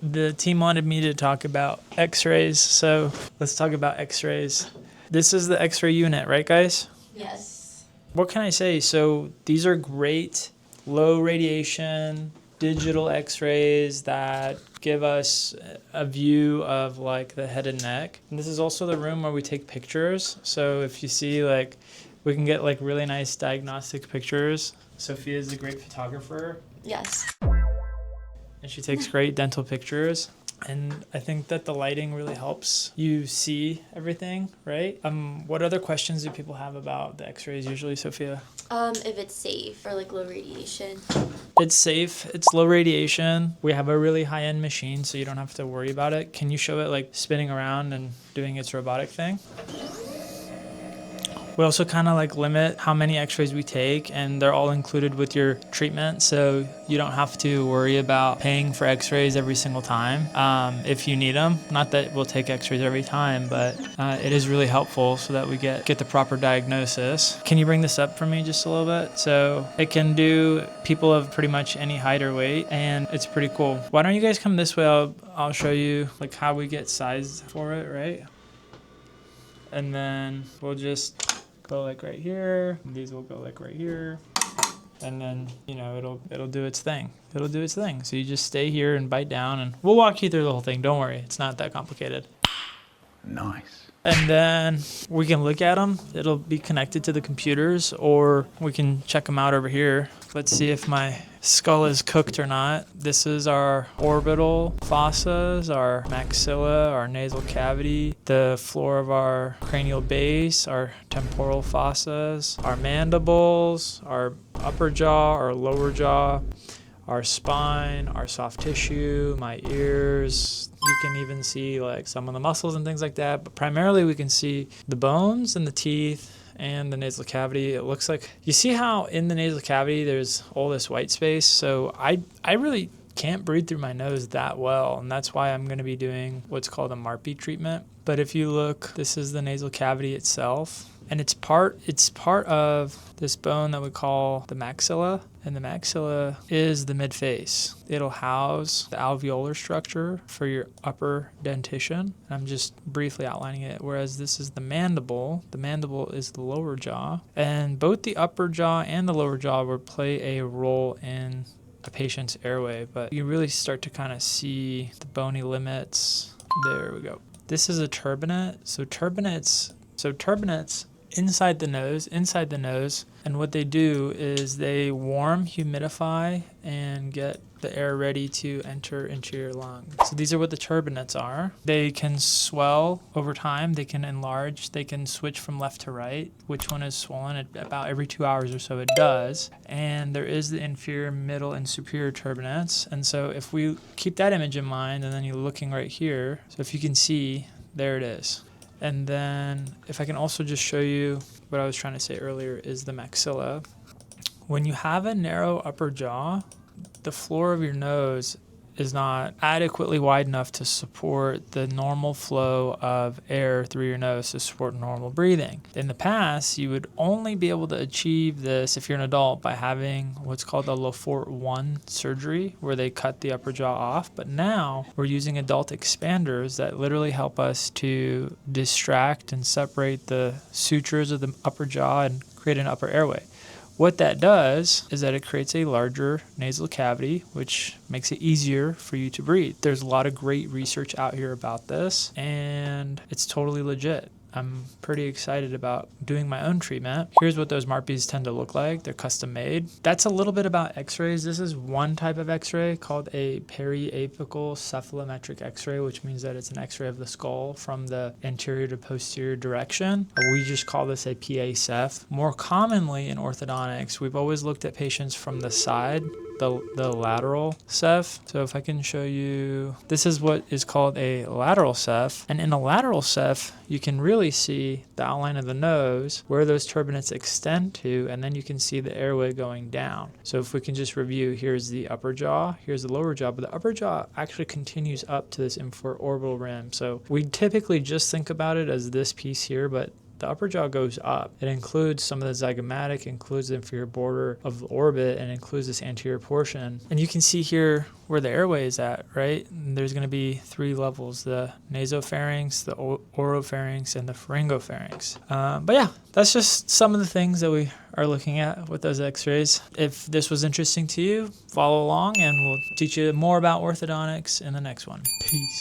The team wanted me to talk about x-rays, so let's talk about x-rays. This is the x-ray unit, right guys? Yes. What can I say? So these are great low radiation digital x-rays that give us a view of like the head and neck. And this is also the room where we take pictures. So if you see, like, we can get like really nice diagnostic pictures. Sophia is a great photographer. Yes. And she takes great dental pictures. And I think that the lighting really helps you see everything, right? What other questions do people have about the x-rays usually, Sophia? If it's safe or like low radiation. It's safe. It's low radiation. We have a really high-end machine, so you don't have to worry about it. Can you show it like spinning around and doing its robotic thing? We also kind of like limit how many x-rays we take, and they're all included with your treatment, so you don't have to worry about paying for x-rays every single time if you need them. Not that we'll take x-rays every time, but it is really helpful so that we get the proper diagnosis. Can you bring this up for me just a little bit? So it can do people of pretty much any height or weight, and it's pretty cool. Why don't you guys come this way? I'll show you like how we get sized for it, right? And then we'll just go like right here. These will go like right here. And then, you know, it'll do its thing. It'll do its thing. So you just stay here and bite down, and we'll walk you through the whole thing. Don't worry. It's not that complicated. Nice. And then we can look at them. It'll be connected to the computers, or we can check them out over here. Let's see if my skull is cooked or not. This is our orbital fossas, our maxilla, our nasal cavity, the floor of our cranial base, our temporal fossas, our mandibles, our upper jaw, our lower jaw, our spine, our soft tissue, my ears. You can even see like some of the muscles and things like that, but primarily we can see the bones and the teeth and the nasal cavity. It looks like, you see how in the nasal cavity there's all this white space? So I really can't breathe through my nose that well, and that's why I'm going to be doing what's called a MARPE treatment. But if you look, this is the nasal cavity itself, and it's part of this bone that we call the maxilla, and the maxilla is the mid-face. It'll house the alveolar structure for your upper dentition. I'm just briefly outlining it, whereas this is the mandible. The mandible is the lower jaw, and both the upper jaw and the lower jaw will play a role in a patient's airway, but you really start to kind of see the bony limits. There we go. This is a turbinate. So turbinates inside the nose, and what they do is they warm, humidify, and get the air ready to enter into your lungs. So these are what the turbinates are. They can swell over time, they can enlarge, they can switch from left to right. Which one is swollen? About every 2 hours or so it does. And there is the inferior, middle, and superior turbinates. And so if we keep that image in mind, and then you're looking right here, so if you can see, there it is. And then if I can also just show you what I was trying to say earlier is the maxilla. When you have a narrow upper jaw, the floor of your nose is not adequately wide enough to support the normal flow of air through your nose to support normal breathing. In the past, you would only be able to achieve this if you're an adult by having what's called a Lefort 1 surgery, where they cut the upper jaw off. But now we're using adult expanders that literally help us to distract and separate the sutures of the upper jaw and create an upper airway. What that does is that it creates a larger nasal cavity, which makes it easier for you to breathe. There's a lot of great research out here about this, and it's totally legit. I'm pretty excited about doing my own treatment. Here's what those MARPEs tend to look like. They're custom made. That's a little bit about x-rays. This is one type of x-ray called a periapical cephalometric x-ray, which means that it's an x-ray of the skull from the anterior to posterior direction. We just call this a PA-ceph. More commonly in orthodontics, we've always looked at patients from the side, the lateral ceph. So if I can show you, this is what is called a lateral ceph. And in a lateral ceph, you can really see the outline of the nose, where those turbinates extend to, and then you can see the airway going down. So if we can just review, here's the upper jaw, here's the lower jaw, but the upper jaw actually continues up to this inferior orbital rim. So we typically just think about it as this piece here, but The upper jaw goes up. It includes some of the zygomatic, includes the inferior border of the orbit, and includes this anterior portion. And you can see here where the airway is at, right? And there's going to be 3 levels: the nasopharynx, the oropharynx, and the pharyngopharynx. But yeah, that's just some of the things that we are looking at with those x-rays. If this was interesting to you, follow along and we'll teach you more about orthodontics in the next one. Peace.